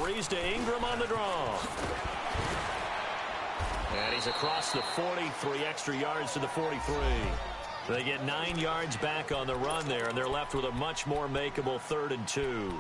Breeze to Ingram on the draw. And he's across the 40, 3 extra yards to the 43. They get 9 yards back on the run there, and they're left with a much more makeable 3rd and 2.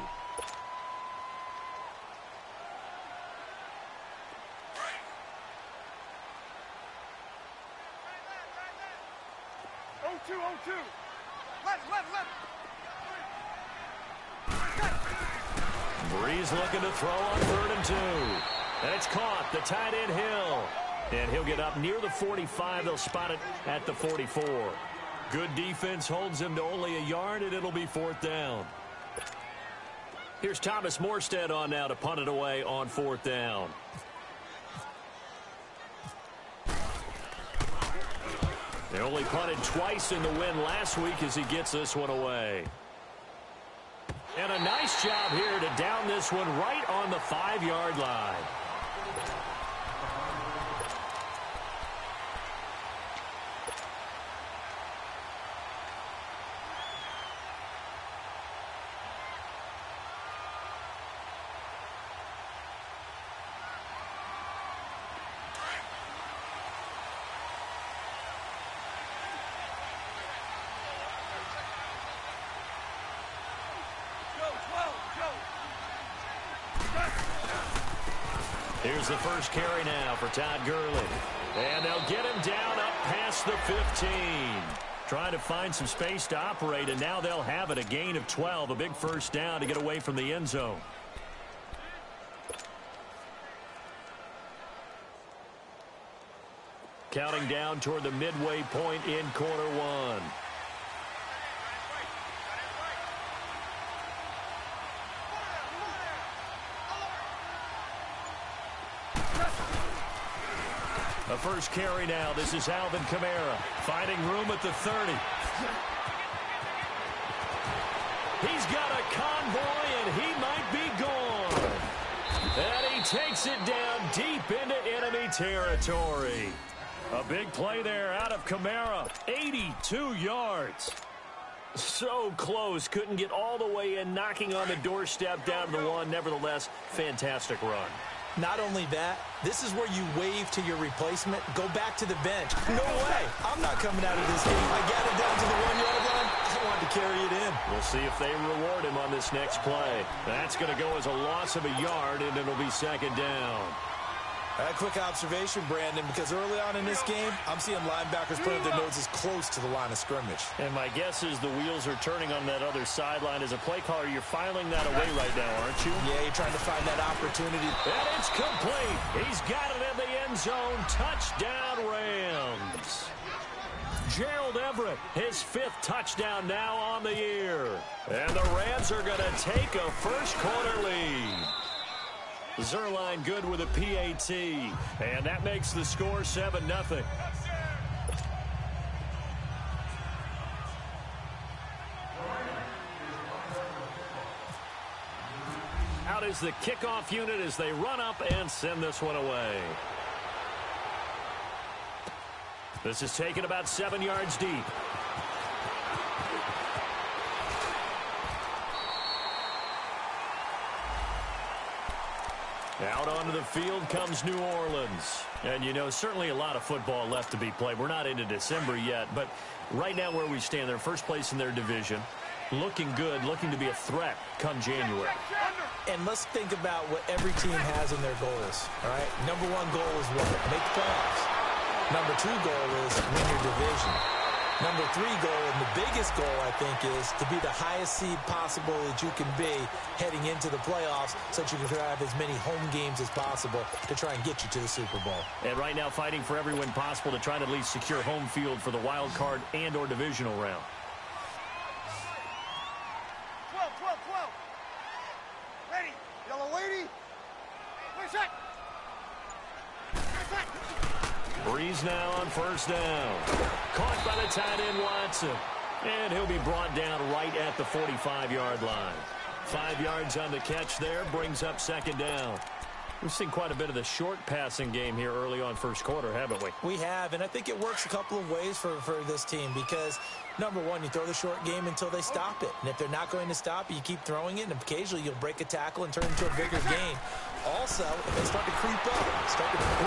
Breeze looking to throw on 3rd and 2. And it's caught. The tight end Hill. And he'll get up near the 45. They'll spot it at the 44. Good defense holds him to only a yard, and it'll be 4th down. Here's Thomas Morstead on now to punt it away on 4th down. They only punted twice in the win last week as he gets this one away. And a nice job here to down this one right on the 5-yard line. Here's the first carry now for Todd Gurley. And they'll get him down up past the 15. Trying to find some space to operate, and now they'll have it. A gain of 12, a big first down to get away from the end zone. Counting down toward the midway point in quarter one. The first carry now. This is Alvin Kamara finding room at the 30. He's got a convoy, and he might be gone. And he takes it down deep into enemy territory. A big play there out of Kamara. 82 yards. So close. Couldn't get all the way in, knocking on the doorstep down to the 1. Nevertheless, fantastic run. Not only that, this is where you wave to your replacement, go back to the bench. No way. I'm not coming out of this game. I got it down to the 1-yard line. I wanted to carry it in. We'll see if they reward him on this next play. That's going to go as a loss of a yard, and it'll be 2nd down. A quick observation, Brandon, because early on in this game, I'm seeing linebackers putting their noses close to the line of scrimmage. And my guess is the wheels are turning on that other sideline. As a play caller, you're filing that away right now, aren't you? Yeah, you're trying to find that opportunity. And it's complete. He's got it in the end zone. Touchdown, Rams. Gerald Everett, his 5th touchdown now on the year. And the Rams are going to take a first-quarter lead. Zerline good with a PAT, and that makes the score 7-0. Out is the kickoff unit as they run up and send this one away. This is taken about 7 yards deep. Out onto the field comes New Orleans. And, you know, certainly a lot of football left to be played. We're not into December yet, but right now where we stand, they're first place in their division. Looking good, looking to be a threat come January. And let's think about what every team has in their goals, all right? Number 1 goal is what? Make the playoffs. Number 2 goal is win your division. Number 3 goal, and the biggest goal, I think, is to be the highest seed possible that you can be heading into the playoffs so that you can have as many home games as possible to try and get you to the Super Bowl. And right now fighting for every win possible to try to at least secure home field for the wild card and or divisional round. 12. Ready. Yellow lady. Where's that? Breeze now on first down. Caught by the tight end Watson. And he'll be brought down right at the 45-yard line. 5 yards on the catch there, brings up 2nd down. We've seen quite a bit of the short passing game here early on first quarter, haven't we? We have, and I think it works a couple of ways for this team because, number one, you throw the short game until they stop it. And if they're not going to stop it, you keep throwing it, and occasionally you'll break a tackle and turn it into a bigger gain. Also, if they start to creep up,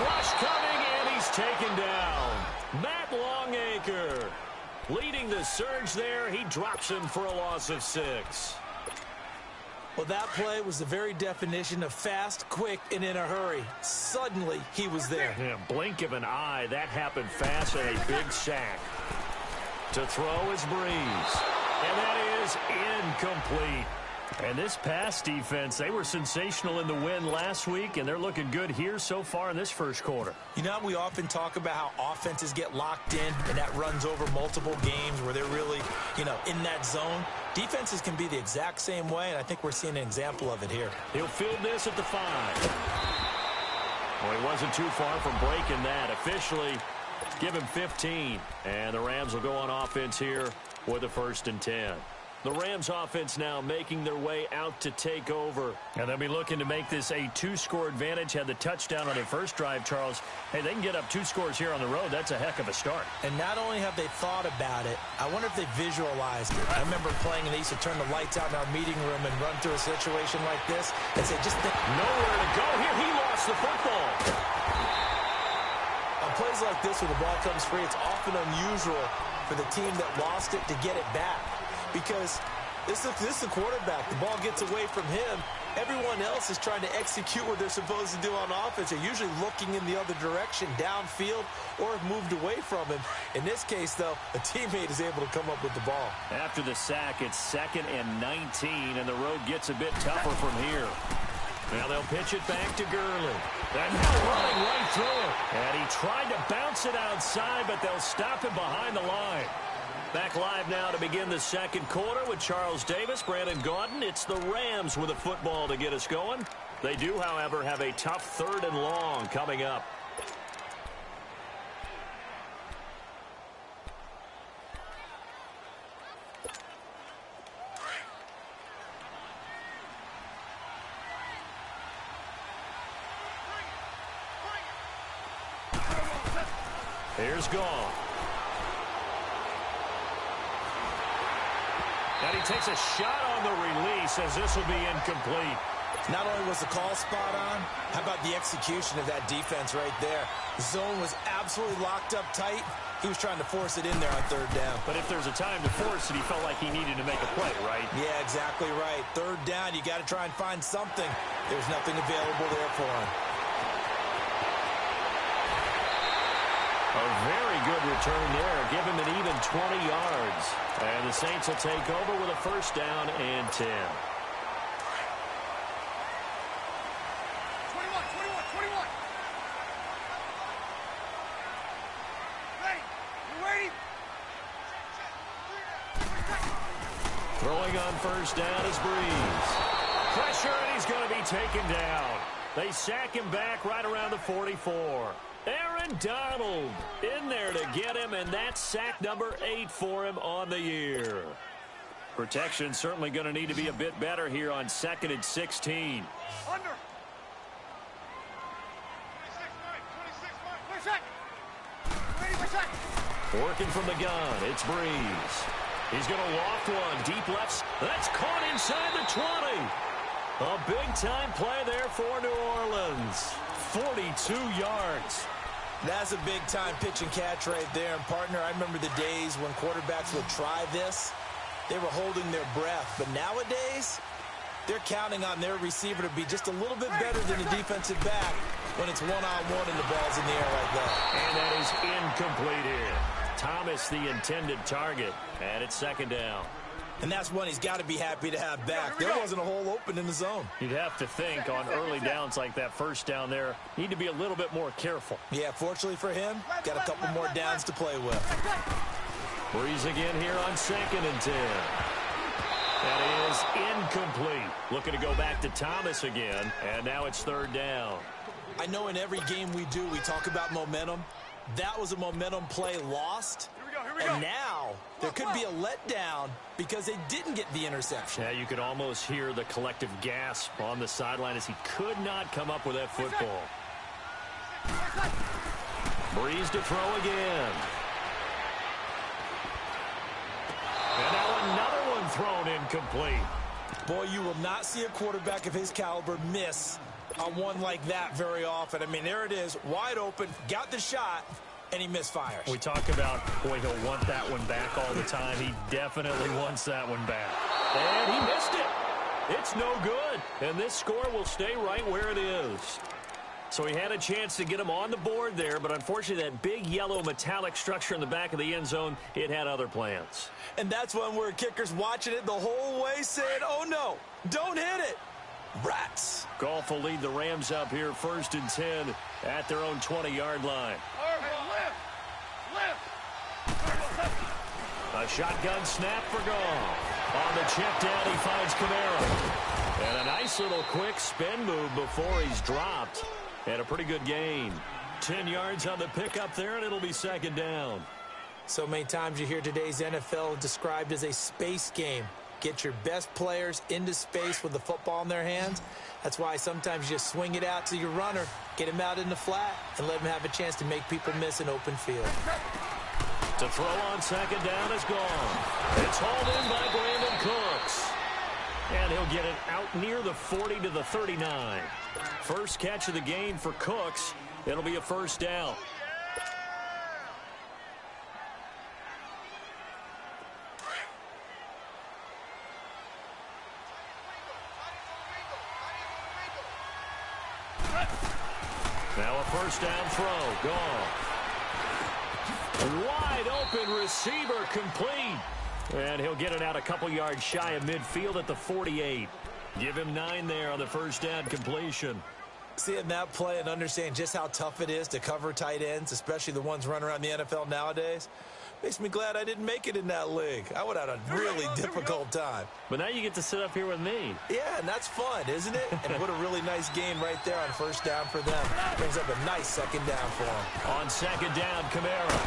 rush coming, and he's taken down. Matt Longacre leading the surge there. He drops him for a loss of 6. Well, that play was the very definition of fast, quick, and in a hurry. Suddenly, he was there. Yeah, blink of an eye. That happened fast and a big sack. To throw is Breeze. And that is incomplete. And this pass defense, they were sensational in the win last week, and they're looking good here so far in this first quarter. You know, we often talk about how offenses get locked in, and that runs over multiple games where they're really, in that zone. Defenses can be the exact same way, and I think we're seeing an example of it here. He'll field this at the 5. Well, he wasn't too far from breaking that. Officially, give him 15. And the Rams will go on offense here with a 1st and 10. The Rams offense now making their way out to take over. And they'll be looking to make this a 2-score advantage. Had the touchdown on their first drive, Charles. Hey, they can get up 2 scores here on the road. That's a heck of a start. And not only have they thought about it, I wonder if they visualized it. I remember playing, and they used to turn the lights out in our meeting room and run through a situation like this and say, just think. Nowhere to go here. He lost the football. On plays like this where the ball comes free, it's often unusual for the team that lost it to get it back. Because this is the quarterback. The ball gets away from him. Everyone else is trying to execute what they're supposed to do on offense. They're usually looking in the other direction, downfield, or have moved away from him. In this case, though, a teammate is able to come up with the ball. After the sack, it's 2nd and 19, and the road gets a bit tougher from here. Now they'll pitch it back to Gurley. And now running right through it. And he tried to bounce it outside, but they'll stop him behind the line. Back live now to begin the second quarter with Charles Davis, Brandon Gaudin. It's the Rams with a football to get us going. They do, however, have a tough 3rd and long coming up. Here's Goff. And he takes a shot on the release as this will be incomplete. Not only was the call spot on, how about the execution of that defense right there? The zone was absolutely locked up tight. He was trying to force it in there on 3rd down. But if there's a time to force it, he felt like he needed to make a play, right? Yeah, exactly right. 3rd down, you got to try and find something. There's nothing available there for him. A very good return there. Give him an even 20 yards. And the Saints will take over with a 1st down and 10. 21. Ready. You ready? Throwing on 1st down is Breeze. Pressure, and he's going to be taken down. They sack him back right around the 44. Aaron Donald in there to get him, and that's sack number 8 for him on the year. Protection certainly going to need to be a bit better here on 2nd and 16. Under. 26, ready, Working from the gun, it's Breeze. He's going to loft one, deep left. That's caught inside the 20. A big-time play there for New Orleans. 42 yards. That's a big-time pitch and catch right there. And, partner, I remember the days when quarterbacks would try this. They were holding their breath. But nowadays, they're counting on their receiver to be just a little bit better than the defensive back when it's one-on-one and the ball's in the air like that. And that is incomplete here. Thomas, the intended target. And it's 2nd down. And that's one he's got to be happy to have back. There wasn't a hole open in the zone. You'd have to think on early downs like that 1st down there, need to be a little bit more careful. Yeah, fortunately for him, got a couple more downs to play with. Breeze again here on 2nd and 10. That is incomplete. Looking to go back to Thomas again, and now it's 3rd down. I know in every game we do, we talk about momentum. That was a momentum play lost. And now there could be a letdown because they didn't get the interception. Yeah, you could almost hear the collective gasp on the sideline as he could not come up with that football. Breeze to throw again. And now another one thrown incomplete. Boy, you will not see a quarterback of his caliber miss on one like that very often. I mean, there it is, wide open, got the shot, and he misfires. We talk about, boy, he'll want that one back all the time. He definitely wants that one back. And he missed it. It's no good. And this score will stay right where it is. So he had a chance to get him on the board there, but unfortunately that big yellow metallic structure in the back of the end zone, it had other plans. And that's one where kicker's watching it the whole way saying, oh no, don't hit it. Rats. Goff will lead the Rams up here 1st and 10 at their own 20-yard line. A shotgun snap for Goff. On the check down, he finds Kamara. And a nice little quick spin move before he's dropped. And a pretty good gain. 10 yards on the pickup there, and it'll be 2nd down. So many times you hear today's NFL described as a space game. Get your best players into space with the football in their hands. That's why sometimes you just swing it out to your runner, get him out in the flat, and let him have a chance to make people miss an open field. To throw on 2nd down is gone. It's hauled in by Brandon Cooks. And he'll get it out near the 40 to the 39. First catch of the game for Cooks. It'll be a 1st down. Now a 1st down throw. Gone. Wide open receiver complete. And he'll get it out a couple yards shy of midfield at the 48. Give him 9 there on the 1st down completion. Seeing that play and understand just how tough it is to cover tight ends, especially the ones running around the NFL nowadays, makes me glad I didn't make it in that league. I would have had a really difficult time. But now you get to sit up here with me. Yeah, and that's fun, isn't it? And what a really nice game right there on 1st down for them. Brings up a nice 2nd down for them. On 2nd down, Kamara.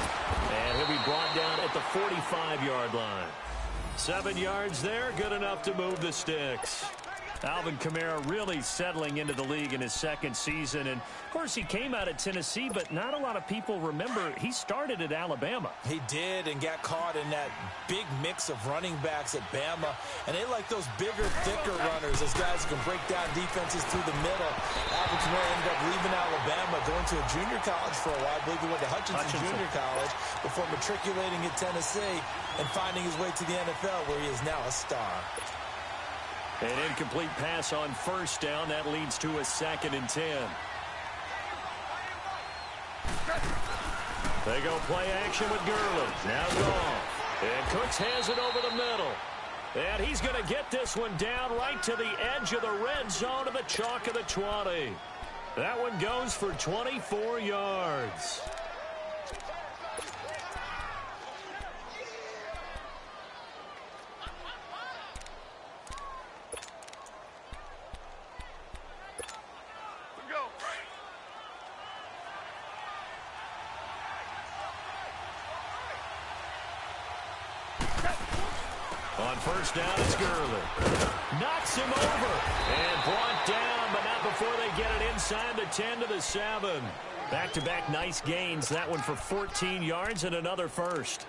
And he'll be brought down at the 45-yard line. 7 yards there, good enough to move the sticks. Alvin Kamara really settling into the league in his 2nd season. And, of course, he came out of Tennessee, but not a lot of people remember he started at Alabama. He did and got caught in that big mix of running backs at Bama. And they like those bigger, thicker runners, those guys who can break down defenses through the middle. Alvin Kamara ended up leaving Alabama, going to a junior college for a while. I believe he went to Hutchinson Junior College before matriculating at Tennessee and finding his way to the NFL, where he is now a star. An incomplete pass on 1st down. That leads to a 2nd and 10. They go play action with Gurley. Now Goff. And Cooks has it over the middle. And he's going to get this one down right to the edge of the red zone of the chalk of the 20. That one goes for 24 yards. On 1st down, it's Gurley. Knocks him over and brought down, but not before they get it inside the 10 to the 7. Back-to-back nice gains. That one for 14 yards and another 1st.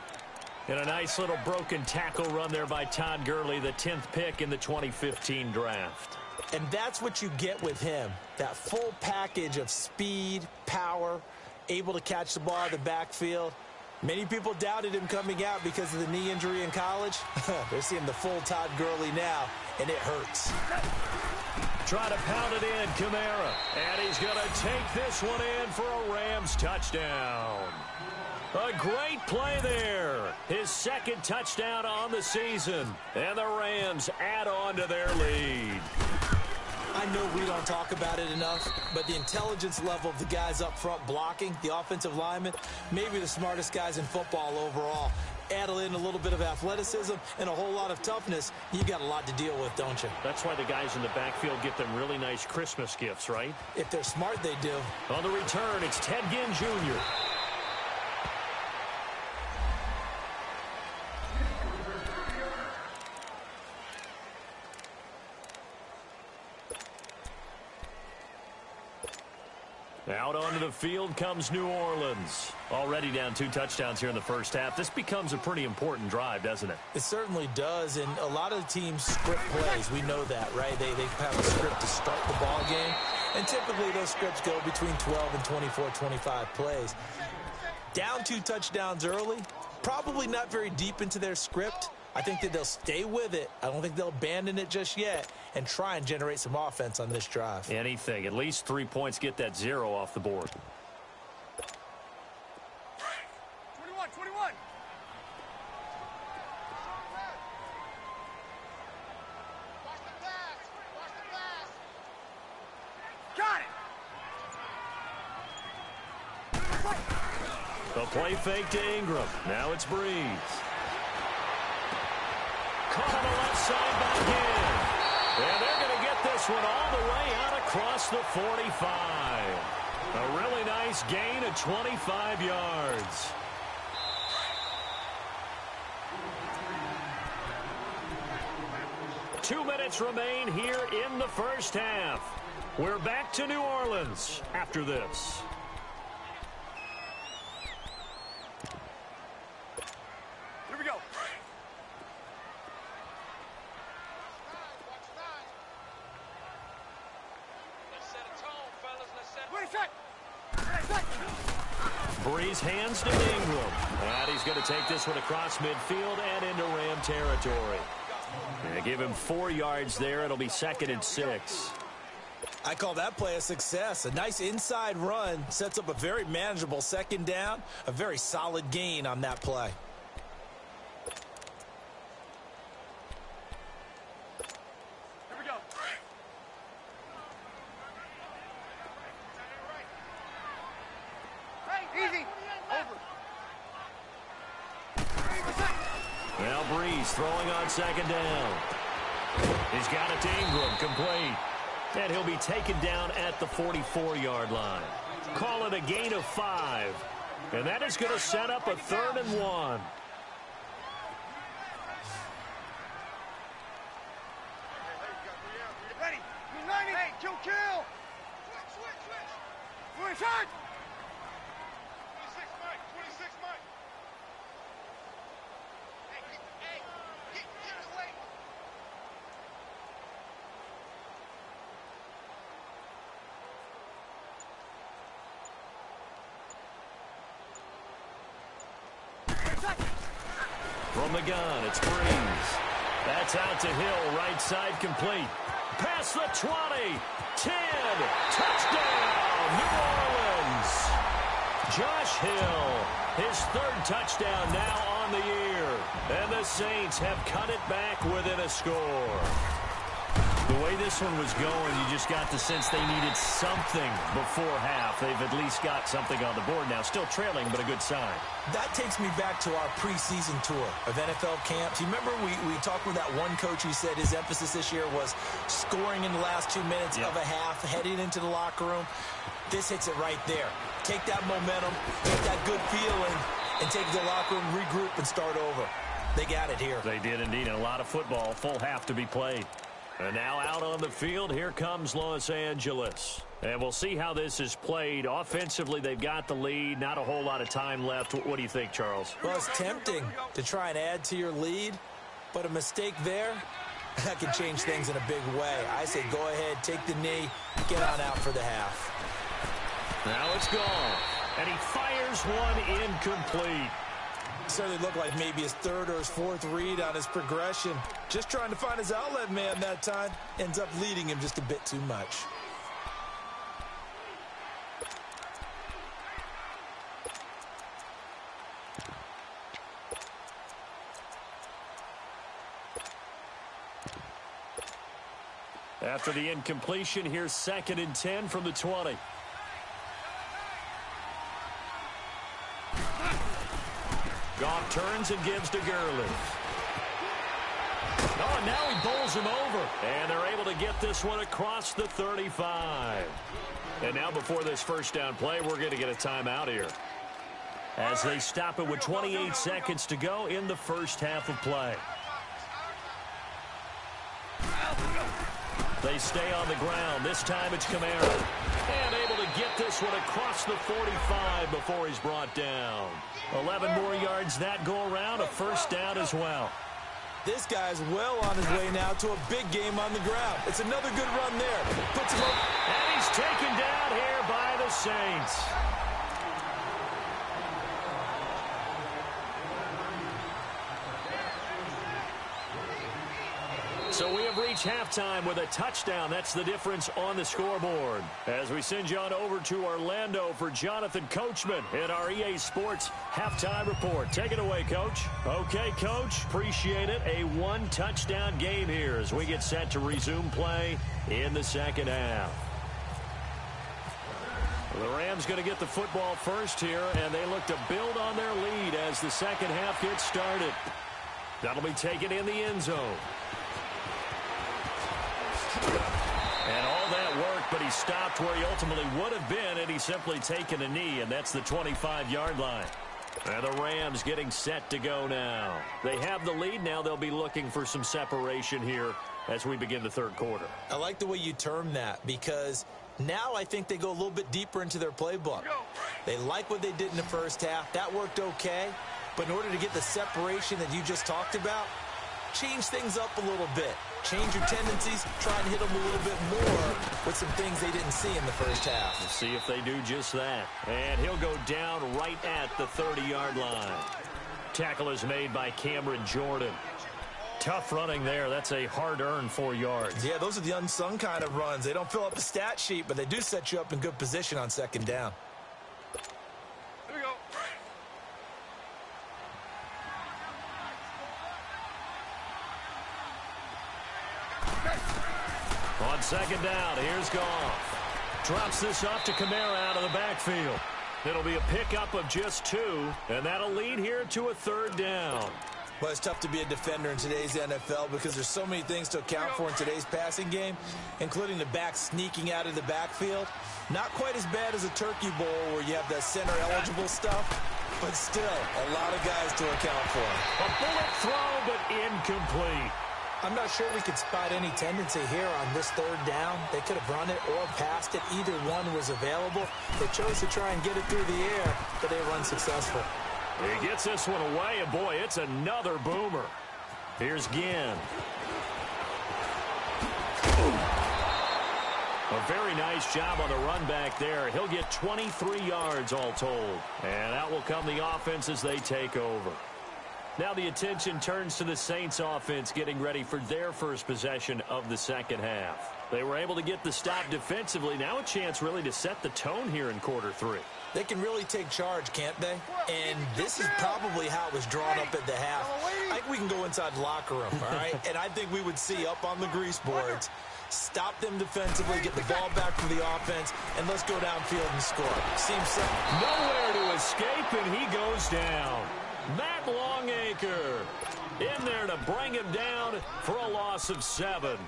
And a nice little broken tackle run there by Todd Gurley, the 10th pick in the 2015 draft. And that's what you get with him, that full package of speed, power, able to catch the ball out of the backfield. Many people doubted him coming out because of the knee injury in college. They're seeing the full Todd Gurley now, and it hurts. Try to pound it in, Kamara. And he's going to take this one in for a Rams touchdown. A great play there. His 2nd touchdown on the season. And the Rams add on to their lead. I know we don't talk about it enough, but the intelligence level of the guys up front blocking, the offensive linemen, maybe the smartest guys in football overall. Add in a little bit of athleticism and a whole lot of toughness, you got a lot to deal with, don't you? That's why the guys in the backfield get them really nice Christmas gifts, right? If they're smart, they do. On the return, it's Ted Ginn Jr. Out onto the field comes New Orleans. Already down 2 touchdowns here in the first half. This becomes a pretty important drive, doesn't it? It certainly does, and a lot of the teams script plays. We know that, right? They have a script to start the ball game, and typically those scripts go between 12 and 24, 25 plays. Down 2 touchdowns early, probably not very deep into their script. I think that they'll stay with it. I don't think they'll abandon it just yet and try and generate some offense on this drive. Anything. At least 3 points, get that 0 off the board. 21. Got it. The play fake to Ingram. Now it's Breeze. Caught on the left side back in. And they're going to get this one all the way out across the 45. A really nice gain of 25 yards. Two minutes remain here in the first half. We're back to New Orleans after this. Here we go. Breeze hands to Ingram. And he's going to take this one across midfield and into Ram territory. And give him 4 yards there. It'll be 2nd and 6. I call that play a success. A nice inside run sets up a very manageable 2nd down. A very solid gain on that play. Here we go. Hey, easy. Over. Now Breeze throwing on 2nd down. He's got it to Ingram, complete. And he'll be taken down at the 44-yard line. Call it a gain of 5. And that is going to set up a 3rd and 1. Ready. United. Hey, kill. Switch. Switch. 26 Mike. Hey, get away. From the gun, it's Breeze. That's out to Hill, right side complete. Past the 20, 10, touchdown, New Orleans. Josh Hill, his 3rd touchdown now on the year. And the Saints have cut it back within a score. The way this one was going, you just got the sense they needed something before half. They've at least got something on the board now. Still trailing, but a good sign. That takes me back to our preseason tour of NFL camps. You remember we talked with that one coach who said his emphasis this year was scoring in the last 2 minutes of a half, heading into the locker room. This hits it right there. Take that momentum, take that good feeling, and take it to the locker room, regroup, and start over. They got it here. They did indeed. And a lot of football, full half to be played. And now out on the field, here comes Los Angeles. And we'll see how this is played. Offensively, they've got the lead. Not a whole lot of time left. What do you think, Charles? Well, it's tempting to try and add to your lead, but a mistake there, that can change things in a big way. I say go ahead, take the knee, get on out for the half. Now it's gone. And he fires one incomplete. Certainly looked like maybe his 3rd or his 4th read on his progression. Just trying to find his outlet man that time. Ends up leading him just a bit too much. After the incompletion, here's 2nd and 10 from the 20. Goff turns and gives to Gurley. Oh, and now he bowls him over. And they're able to get this one across the 35. And now before this 1st down play, we're going to get a timeout here, as they stop it with 28 seconds to go in the first half of play. They stay on the ground. This time it's Kamara. And able to get this one across the 45 before he's brought down. 11 more yards that go around, a first down as well. This guy's well on his way now to a big game on the ground. It's another good run there. Puts him up. And he's taken down here by the Saints. So we have reached halftime with a touchdown. That's the difference on the scoreboard. As we send you on over to Orlando for Jonathan Coachman in our EA Sports halftime report. Take it away, Coach. Okay, Coach. Appreciate it. A one-touchdown game here as we get set to resume play in the second half. The Rams going to get the football first here, and they look to build on their lead as the second half gets started. That'll be taken in the end zone. And all that work, but he stopped where he ultimately would have been, and he's simply taken a knee, and that's the 25-yard line. And the Rams getting set to go now. They have the lead. Now they'll be looking for some separation here as we begin the third quarter. I like the way you term that, because now I think they go a little bit deeper into their playbook. They like what they did in the first half. That worked okay. But in order to get the separation that you just talked about, change things up a little bit. Change your tendencies, try and hit them a little bit more with some things they didn't see in the first half. We'll see if they do just that. And he'll go down right at the 30-yard line. Tackle is made by Cameron Jordan. Tough running there. That's a hard-earned 4 yards. Yeah, those are the unsung kind of runs. They don't fill up the stat sheet, but they do set you up in good position on second down. Here we go. On second down, here's Goff. Drops this off to Kamara out of the backfield. It'll be a pickup of just 2, and that'll lead here to a third down. Well, it's tough to be a defender in today's NFL because there's so many things to account for in today's passing game, including the back sneaking out of the backfield. Not quite as bad as a turkey bowl where you have that center-eligible stuff, but still a lot of guys to account for. A bullet throw, but incomplete. I'm not sure we could spot any tendency here on this third down. They could have run it or passed it. Either one was available. They chose to try and get it through the air, but they were unsuccessful. He gets this one away, and boy, it's another boomer. Here's Ginn. A very nice job on the run back there. He'll get 23 yards all told. And out will come the offense as they take over. Now the attention turns to the Saints offense getting ready for their first possession of the second half. They were able to get the stop defensively. Now a chance really to set the tone here in quarter 3. They can really take charge, can't they? And this is probably how it was drawn up at the half. I think we can go inside the locker room, all right? And I think we would see up on the grease boards, stop them defensively, get the ball back for the offense, and let's go downfield and score. Seems simple. Nowhere to escape, and he goes down. Matt Longacre in there to bring him down for a loss of 7.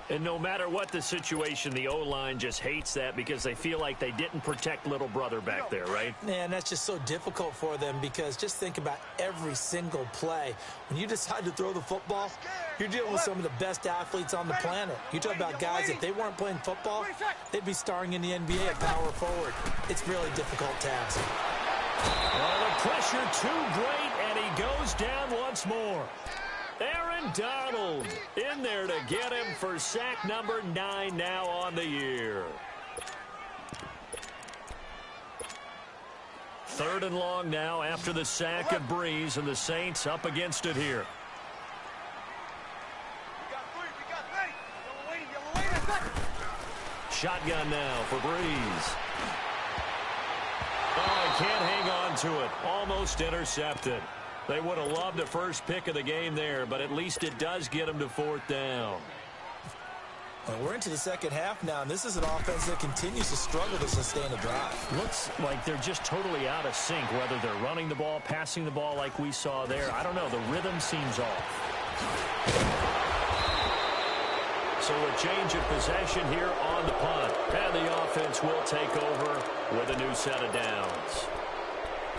And no matter what the situation, the O-line just hates that because they feel like they didn't protect little brother back there, right? Man, that's just so difficult for them because just think about every single play. When you decide to throw the football, you're dealing with some of the best athletes on the planet. You talk about guys, if they weren't playing football, they'd be starring in the NBA at power forward. It's a really difficult task. Well, the pressure too great, and he goes down once more. Aaron Donald in there to get him for sack number 9 now on the year. 3rd and long now after the sack of Breeze, and the Saints up against it here. Shotgun now for Breeze. Oh, he can't hang on to it. Almost intercepted. They would have loved the first pick of the game there, but at least it does get them to 4th down. Well, we're into the second half now, and this is an offense that continues to struggle to sustain a drive. Looks like they're just totally out of sync, whether they're running the ball, passing the ball like we saw there. I don't know. The rhythm seems off. So a change of possession here on the punt. And the offense will take over with a new set of downs.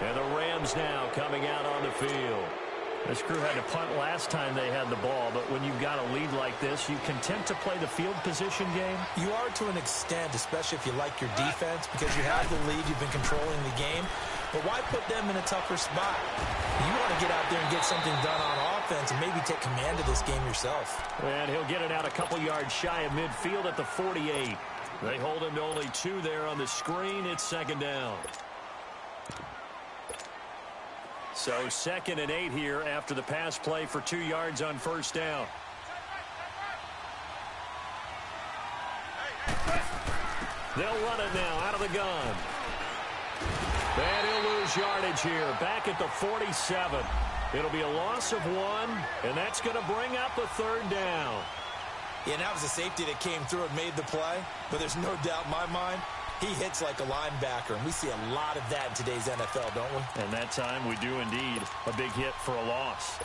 And the Rams now coming out on the field. This crew had to punt last time they had the ball, but when you've got a lead like this, you content to play the field position game? You are to an extent, especially if you like your defense, because you have the lead, you've been controlling the game. But why put them in a tougher spot? You want to get out there and get something done on offense and maybe take command of this game yourself. And he'll get it out a couple yards shy of midfield at the 48. They hold him to only 2 there on the screen. It's second down. So 2nd and 8 here after the pass play for 2 yards on first down. They'll run it now out of the gun. And he'll lose yardage here back at the 47. It'll be a loss of 1, and that's going to bring up a 3rd down. Yeah, and that was a safety that came through and made the play, but there's no doubt in my mind he hits like a linebacker, and we see a lot of that in today's NFL, don't we? And that time we do indeed. A big hit for a loss.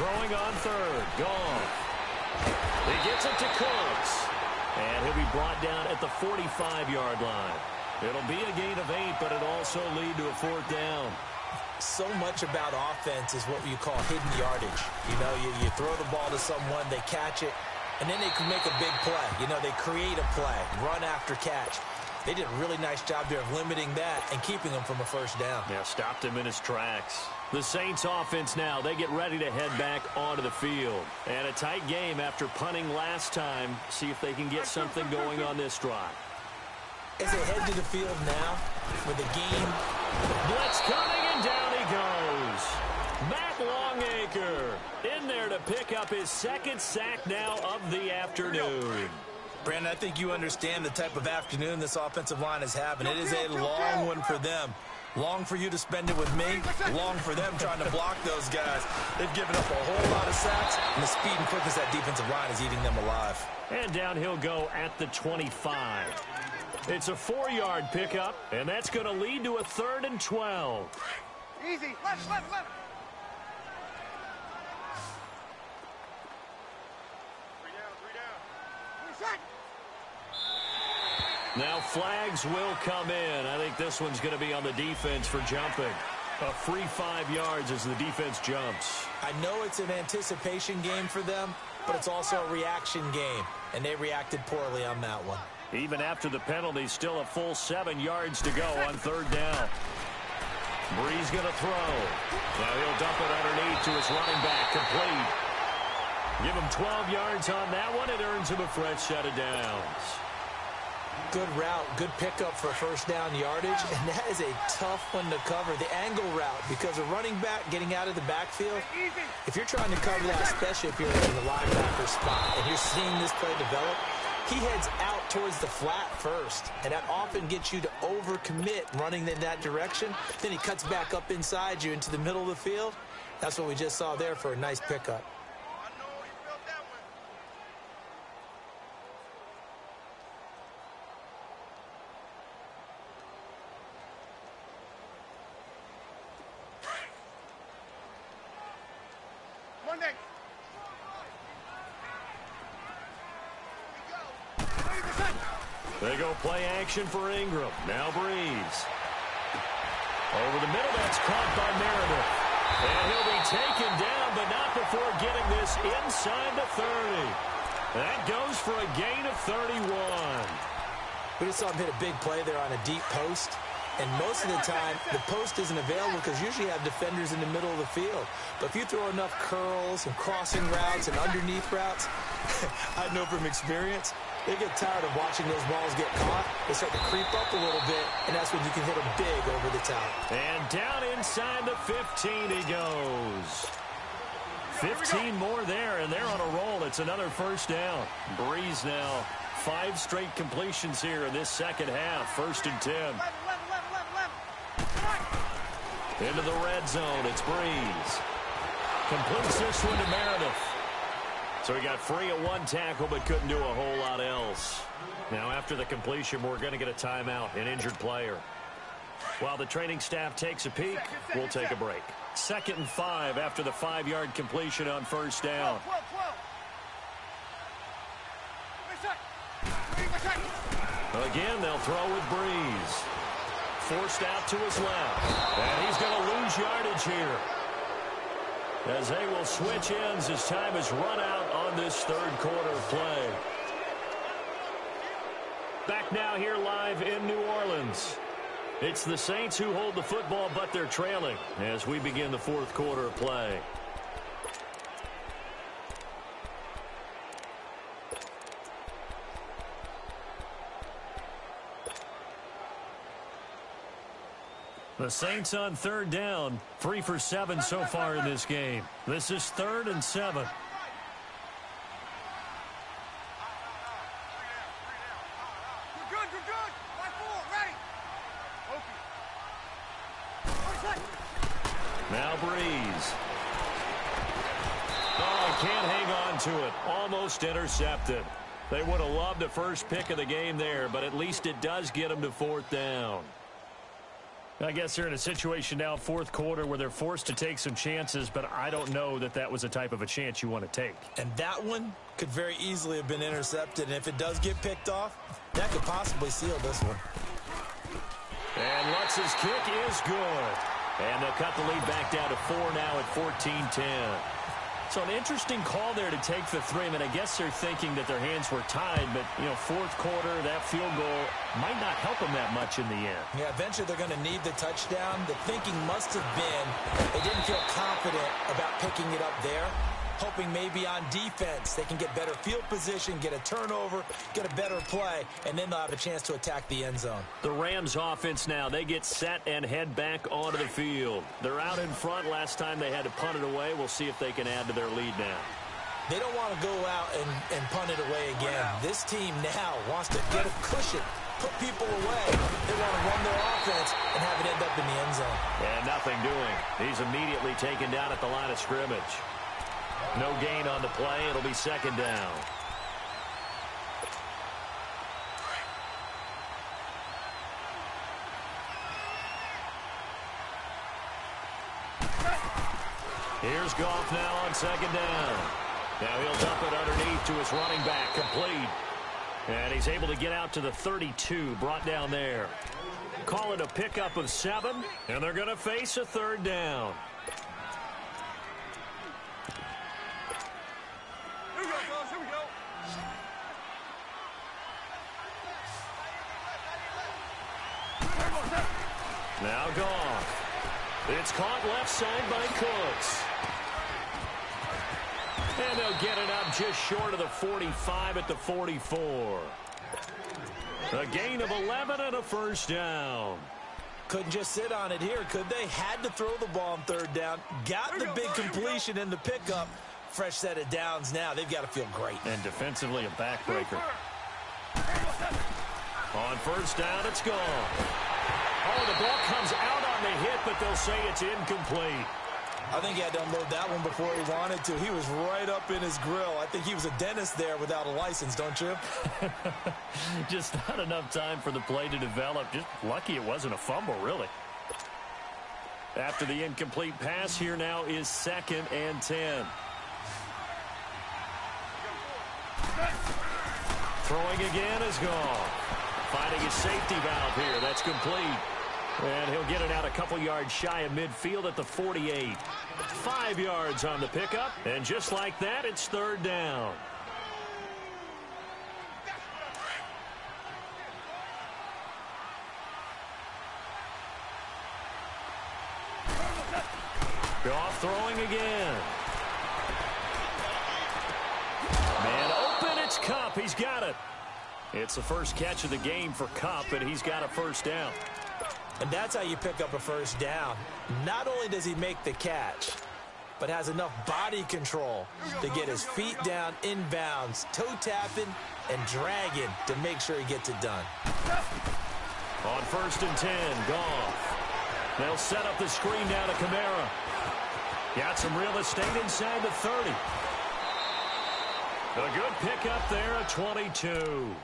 Throwing on 3rd. Gone. He gets it to Cooks. And he'll be brought down at the 45-yard line. It'll be a gain of 8, but it'll also lead to a 4th down. So much about offense is what you call hidden yardage. You know, you throw the ball to someone, they catch it, and then they can make a big play. You know, they create a play, run after catch. They did a really nice job there of limiting that and keeping him from a 1st down. Yeah, stopped him in his tracks. The Saints offense now, they get ready to head back onto the field. And a tight game after punting last time. See if they can get something going on this drive. As they head to the field now with the game. Blitz coming, and down he goes. Matt Longacre in there to pick up his 2nd sack now of the afternoon. Brandon, I think you understand the type of afternoon this offensive line is having. It is a long one for them. Long for you to spend it with me. Long for them trying to block those guys. They've given up a whole lot of sacks, and the speed and quickness of that defensive line is eating them alive. And down he'll go at the 25. It's a 4-yard pickup, and that's going to lead to a 3rd and 12. Easy. Left. 3 down. Reset. Now flags will come in. I think this one's going to be on the defense for jumping. A free 5 yards as the defense jumps. I know it's an anticipation game for them, but it's also a reaction game, and they reacted poorly on that one. Even after the penalty, still a full 7 yards to go on 3rd down. Breeze going to throw. Now he'll dump it underneath to his running back, complete. Give him 12 yards on that one. It earns him a fresh set of downs. Good route, good pickup for 1st down yardage, and that is a tough one to cover, the angle route, because a running back getting out of the backfield, if you're trying to cover that, especially if you're in the linebacker spot, and you're seeing this play develop, he heads out towards the flat first, and that often gets you to overcommit running in that direction. Then he cuts back up inside you into the middle of the field. That's what we just saw there for a nice pickup. They go play action for Ingram. Now Breeze. Over the middle, that's caught by Meredith. And he'll be taken down, but not before getting this inside the 30. That goes for a gain of 31. We just saw him hit a big play there on a deep post. And most of the time, the post isn't available because usually you have defenders in the middle of the field. But if you throw enough curls and crossing routes and underneath routes, I know from experience, they get tired of watching those balls get caught. They start to creep up a little bit, and that's when you can hit them big over the top. And down inside the 15 he goes. 15 more there, and they're on a roll. It's another 1st down. Breeze now 5 straight completions here in this second half. 1st and 10. Into the red zone. It's Breeze. Completes this one to Meredith. So he got free of one tackle but couldn't do a whole lot else. Now after the completion, we're going to get a timeout, an injured player. While the training staff takes a peek, we'll take a break. 2nd and 5 after the 5-yard completion on first down. Again, they'll throw with Breeze. Forced out to his left. And he's going to lose yardage here, as they will switch ends as time is run out on this third quarter play. Back now here live in New Orleans. It's the Saints who hold the football, but they're trailing as we begin the fourth quarter of play. The Saints on third down, 3 for 7 so far in this game. This is 3rd and 7. Now Breeze. Oh, can't hang on to it. Almost intercepted. They would have loved the first pick of the game there, but at least it does get them to 4th down. I guess they're in a situation now, fourth quarter, where they're forced to take some chances, but I don't know that that was the type of a chance you want to take. And that one could very easily have been intercepted, and if it does get picked off, that could possibly seal this one. And Lutz's kick is good. And they'll cut the lead back down to 4 now at 14-10. So an interesting call there to take the 3. I mean, I guess they're thinking that their hands were tied, but, you know, fourth quarter, that field goal might not help them that much in the end. Yeah, eventually they're going to need the touchdown. The thinking must have been they didn't feel confident about picking it up there, hoping maybe on defense they can get better field position, get a turnover, get a better play, and then they'll have a chance to attack the end zone. The Rams offense now, they get set and head back onto the field. They're out in front. Last time they had to punt it away. We'll see if they can add to their lead now. They don't want to go out and punt it away again. This team now wants to get a cushion, put people away. They want to run their offense and have it end up in the end zone. And nothing doing. He's immediately taken down at the line of scrimmage. No gain on the play. It'll be 2nd down. Here's Goff now on 2nd down. Now he'll dump it underneath to his running back. Complete. And he's able to get out to the 32. Brought down there. Call it a pickup of 7. And they're going to face a 3rd down. Now Goff. It's caught left side by Cooks. And they'll get it up just short of the 45 at the 44. A gain of 11 and a 1st down. Couldn't just sit on it here, could they? Had to throw the ball on 3rd down. Got the big completion in the pickup. Fresh set of downs now. They've got to feel great. And defensively, a backbreaker. On 1st down, it's gone. Oh, the ball comes out on the hit, but they'll say it's incomplete. I think he had to unload that one before he wanted to. He was right up in his grill. I think he was a dentist there without a license, don't you? Just not enough time for the play to develop. Just lucky it wasn't a fumble, really. After the incomplete pass, here now is 2nd and 10. Throwing again is gone. Finding his safety valve here. That's complete. And he'll get it out a couple yards shy of midfield at the 48. 5 yards on the pickup. And just like that, it's 3rd down. Goff throwing again. Man open, it's Kupp. He's got it. It's the first catch of the game for Kupp, and he's got a 1st down. And that's how you pick up a 1st down. Not only does he make the catch, but has enough body control to get his feet down inbounds, toe tapping and dragging to make sure he gets it done. On 1st and 10, Goff. They'll set up the screen now to Kamara. Got some real estate inside the 30. A good pickup there at 22.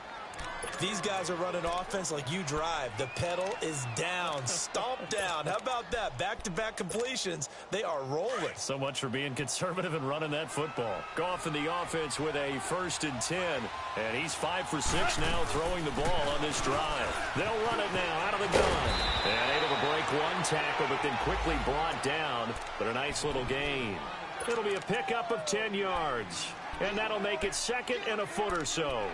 These guys are running offense like you drive. The pedal is down, stomp down. How about that? Back-to-back completions. They are rolling. So much for being conservative and running that football. Goff in the offense with a 1st and 10. And he's 5 for 6 now throwing the ball on this drive. They'll run it now out of the gun. And able to break one tackle, but then quickly brought down. But a nice little gain. It'll be a pickup of 10 yards. And that'll make it 2nd and a foot or so.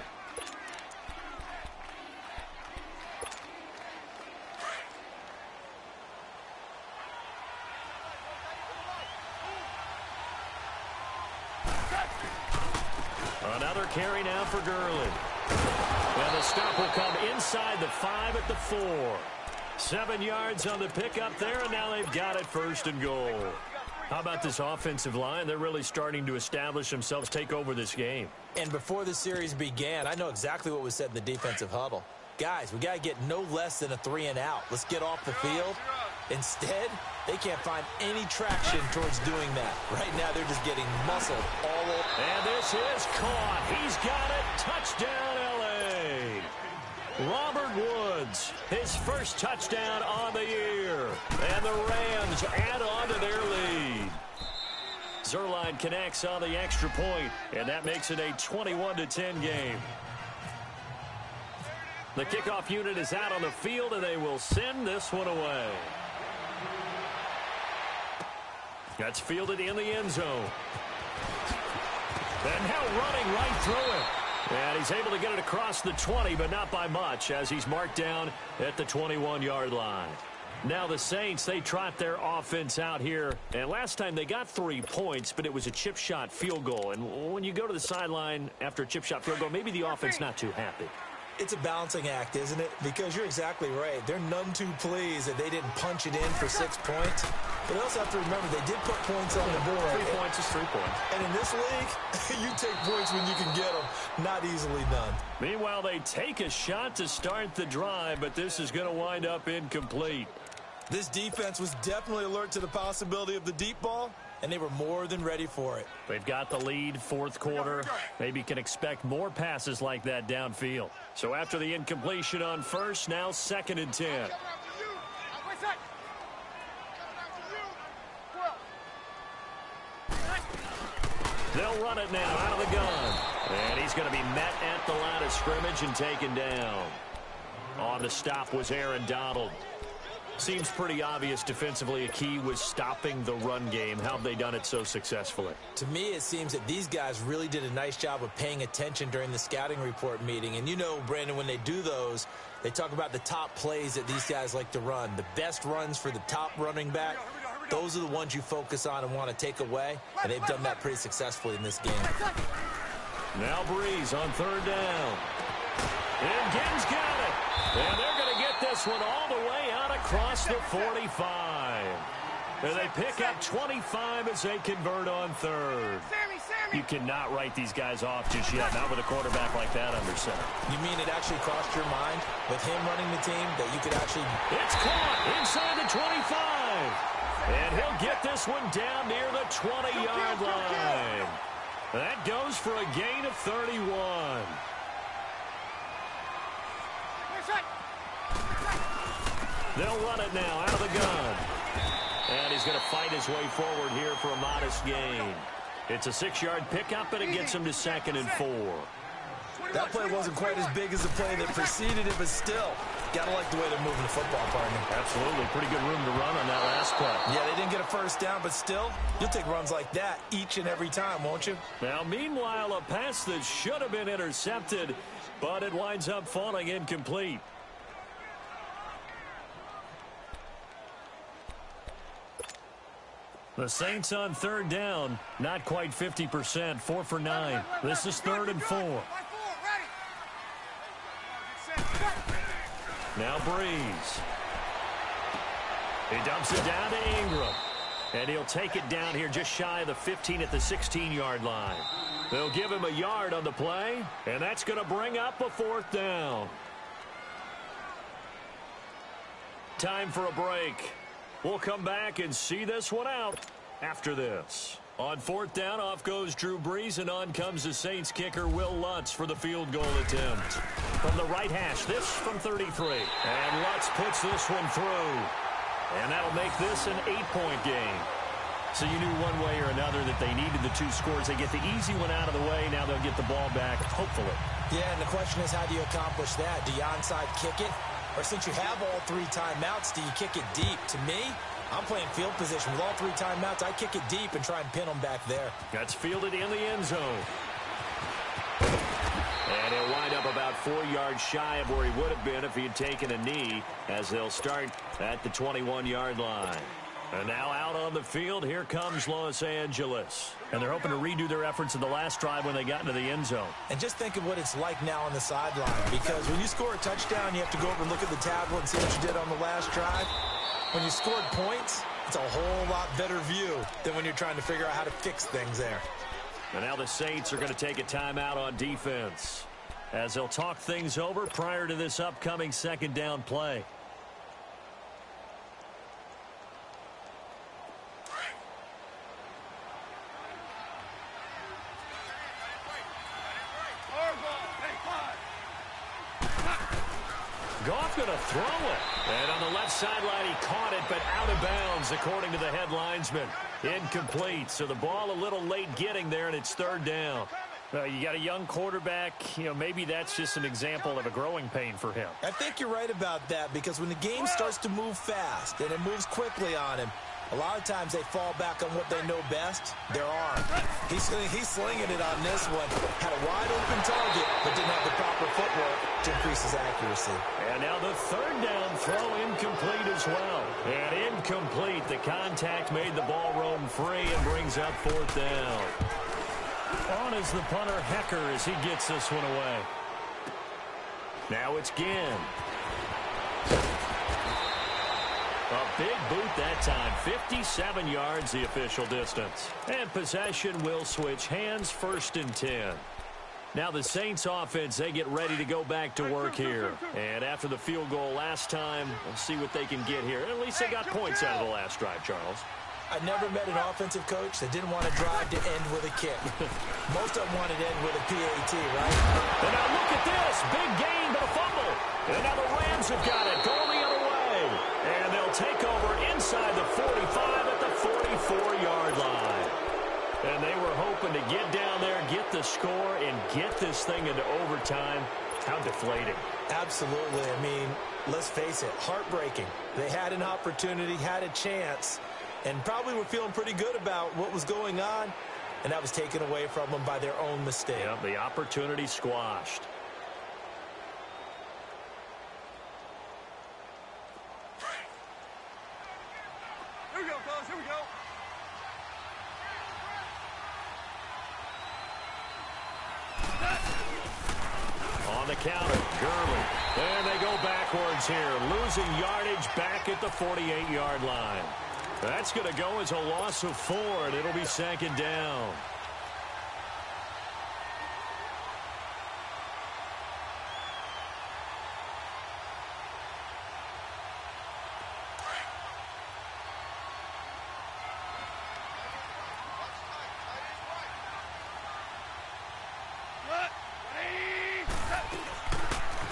Another carry now for Gurley. And the stop will come inside the 5 at the 4. 7 yards on the pickup there, and now they've got it 1st and goal. How about this offensive line? They're really starting to establish themselves, take over this game. And before the series began, I know exactly what was said in the defensive huddle. Guys, we got to get no less than a 3 and out. Let's get off the field. Instead, they can't find any traction towards doing that. Right now, they're just getting muscled all over. And this is caught. He's got it. Touchdown, L.A. Robert Woods, his 1st touchdown on the year. And the Rams add on to their lead. Zerline connects on the extra point, and that makes it a 21-10 game. The kickoff unit is out on the field, and they will send this one away. That's fielded in the end zone. And now running right through it. And he's able to get it across the 20, but not by much, as he's marked down at the 21-yard line. Now the Saints, they trot their offense out here. And last time they got 3 points, but it was a chip shot field goal. And when you go to the sideline after a chip shot field goal, maybe the offense not too happy. It's a balancing act, isn't it? Because you're exactly right. They're none too pleased that they didn't punch it in for 6 points. But they also have to remember they did put points on the board. 3 points is 3 points. And in this league, you take points when you can get them. Not easily done. Meanwhile, they take a shot to start the drive, but this is going to wind up incomplete. This defense was definitely alert to the possibility of the deep ball, and they were more than ready for it. They've got the lead, 4th quarter. Maybe can expect more passes like that downfield. So after the incompletion on 1st, now 2nd and 10. They'll run it now out of the gun. And he's going to be met at the line of scrimmage and taken down. On the stop was Aaron Donald. Seems pretty obvious defensively a key was stopping the run game. How have they done it so successfully? To me, it seems that these guys really did a nice job of paying attention during the scouting report meeting. And you know, Brandon, when they do those, they talk about the top plays that these guys like to run. The best runs for the top running back, those are the ones you focus on and want to take away. And they've done that pretty successfully in this game. Now Breeze on 3rd down. And Gibbs got it. And they're going to get this one all the way out across the 45. And they pick up 25 as they convert on 3rd. You cannot write these guys off just yet, not with a quarterback like that under center. You mean it actually crossed your mind with him running the team that you could actually... It's caught inside the 25. And he'll get this one down near the 20-yard line. That goes for a gain of 31. They'll run it now out of the gun. And he's going to fight his way forward here for a modest gain. It's a 6-yard pickup, and it gets him to 2nd and 4. That play wasn't quite as big as the play that preceded it, but still, got to like the way they're moving the football, partner. Absolutely. Pretty good room to run on that last play. Yeah, they didn't get a 1st down, but still, you'll take runs like that each and every time, won't you? Now, meanwhile, a pass that should have been intercepted, but it winds up falling incomplete. The Saints on 3rd down, not quite 50%, 4 for 9. This is 3rd and 4. Now Breeze. He dumps it down to Ingram. And he'll take it down here just shy of the 15 at the 16-yard line. They'll give him a yard on the play, and that's going to bring up a 4th down. Time for a break. We'll come back and see this one out after this. On fourth down, off goes Drew Brees, and on comes the Saints kicker, Will Lutz, for the field goal attempt. From the right hash, this from 33. And Lutz puts this one through. And that'll make this an 8-point game. So you knew one way or another that they needed the 2 scores. They get the easy one out of the way. Now they'll get the ball back, hopefully. Yeah, and the question is, how do you accomplish that? Do you onside kick it? Or since you have all 3 timeouts, do you kick it deep? To me, I'm playing field position. With all 3 timeouts, I kick it deep and try and pin them back there. That's fielded in the end zone. And he'll wind up about 4 yards shy of where he would have been if he had taken a knee, as they'll start at the 21-yard line. And now out on the field, here comes Los Angeles. And they're hoping to redo their efforts in the last drive when they got into the end zone. And just think of what it's like now on the sideline, because when you score a touchdown, you have to go over and look at the tablet and see what you did on the last drive. When you scored points, it's a whole lot better view than when you're trying to figure out how to fix things there. And now the Saints are going to take a timeout on defense, as they'll talk things over prior to this upcoming second down play. Goff going to throw it. And on the left sideline, he caught it, but out of bounds, according to the head linesman. Incomplete. So the ball a little late getting there, and it's third down. Well, you got a young quarterback. You know, maybe that's just an example of a growing pain for him. I think you're right about that, because when the game starts to move fast and it moves quickly on him, a lot of times they fall back on what they know best, their arm. He's slinging it on this one. Had a wide-open target, but didn't have the proper footwork to increase his accuracy. And now the third down throw incomplete as well. And incomplete. The contact made the ball roam free and brings up fourth down. On is the punter, Hecker, as he gets this one away. Now it's Ginn. A big boot that time. 57 yards, the official distance. And possession will switch hands, 1st and 10. Now the Saints offense, they get ready to go back to work here. And after the field goal last time, we'll see what they can get here. At least they got points out of the last drive, Charles. I never met an offensive coach that didn't want to drive to end with a kick. Most of them wanted to end with a PAT, right? And now look at this. Big gain, but a fumble. And now the Rams have got it. Going the other way. And they'll take over inside the 45 at the 44-yard line. And they were hoping to get down there, get the score, and get this thing into overtime. How deflating. Absolutely. I mean, let's face it, heartbreaking. They had an opportunity, had a chance, and probably were feeling pretty good about what was going on, and that was taken away from them by their own mistake. Yep, the opportunity squashed. Here we go, fellas. Here we go. On the counter, Gurley. There they go backwards here, losing yardage back at the 48-yard line. That's going to go as a loss of 4, and it'll be second down.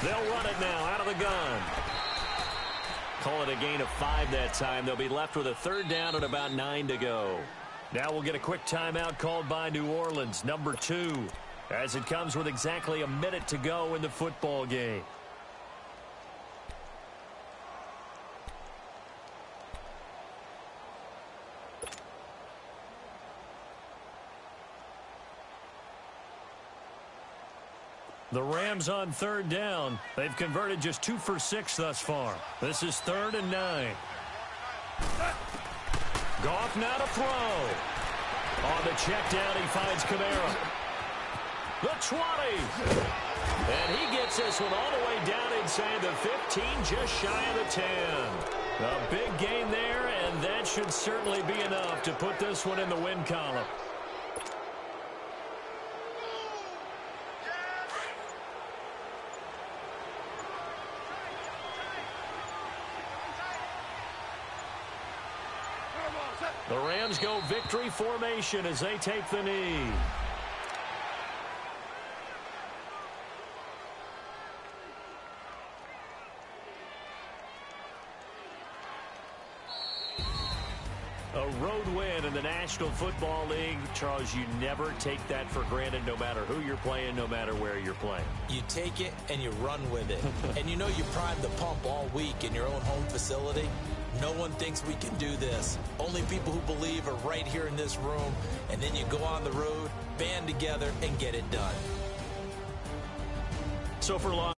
They'll run it now out of the gun. Call it a gain of 5 that time. They'll be left with a third down and about 9 to go. Now we'll get a quick timeout called by New Orleans, number 2, as it comes with exactly a minute to go in the football game. The Rams on third down. They've converted just 2 for 6 thus far. This is 3rd and 9. Goff now to throw. On the check down, he finds Kamara. The 20. And he gets this one all the way down inside the 15, just shy of the 10. A big gain there, and that should certainly be enough to put this one in the win column. The Rams go victory formation as they take the knee. A road win in the National Football League. Charles, you never take that for granted, no matter who you're playing, no matter where you're playing. You take it and you run with it. And you know you primed the pump all week in your own home facility. No one thinks we can do this. Only people who believe are right here in this room. And then you go on the road, band together, and get it done. So for long.